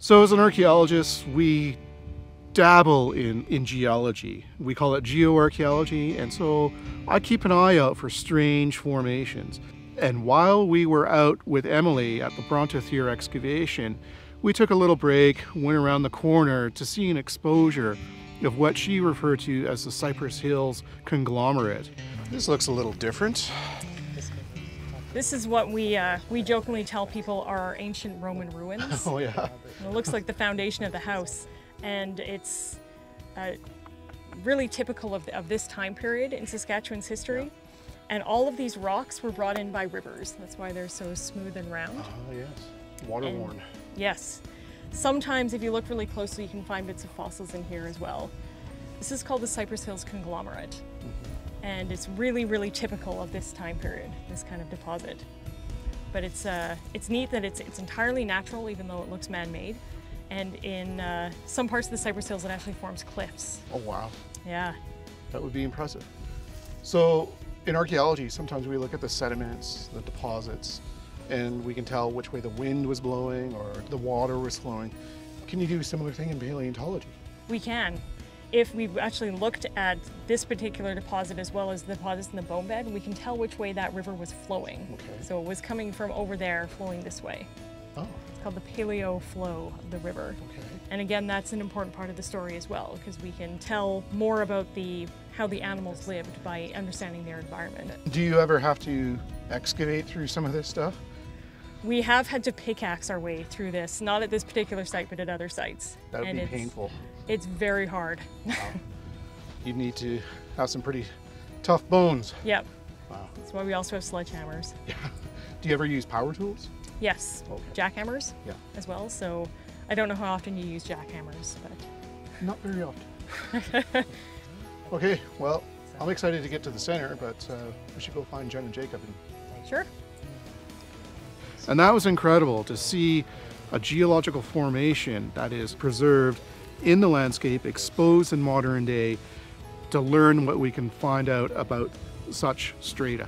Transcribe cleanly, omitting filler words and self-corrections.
So as an archaeologist, we dabble in geology. We call it geoarchaeology, and so I keep an eye out for strange formations. And while we were out with Emily at the Brontothir excavation, we took a little break, went around the corner to see an exposure of what she referred to as the Cypress Hills Conglomerate. This looks a little different. This is what we jokingly tell people are our ancient Roman ruins. Oh yeah. It looks like the foundation of the house, and it's really typical of this time period in Saskatchewan's history. And all of these rocks were brought in by rivers. That's why they're so smooth and round. Oh yes, waterworn. Yes. Sometimes if you look really closely, you can find bits of fossils in here as well. This is called the Cypress Hills Conglomerate. And it's really, really typical of this time period, this kind of deposit. But it's neat that it's entirely natural, even though it looks man-made. And in some parts of the Cypress Hills, it actually forms cliffs. Oh wow. Yeah. That would be impressive. So in archaeology, sometimes we look at the sediments, the deposits, and we can tell which way the wind was blowing or the water was flowing. Can you do a similar thing in paleontology? We can. If we've actually looked at this particular deposit as well as the deposits in the bone bed, we can tell which way that river was flowing. Okay. So it was coming from over there, flowing this way. Oh. It's called the paleoflow of the river. Okay. And again, that's an important part of the story as well, because we can tell more about how the animals lived by understanding their environment. Do you ever have to excavate through some of this stuff? We have had to pickaxe our way through this, not at this particular site, but at other sites. That would be painful. It's very hard. Wow. You'd need to have some pretty tough bones. Yep. Wow. That's why we also have sledgehammers. Yeah. Do you ever use power tools? Yes. Okay. Jackhammers as well. So I don't know how often you use jackhammers, but... Not very often. Okay, well, I'm excited to get to the center, but we should go find Jen and Jacob. Sure. And that was incredible to see a geological formation that is preserved in the landscape, exposed in modern day, to learn what we can find out about such strata.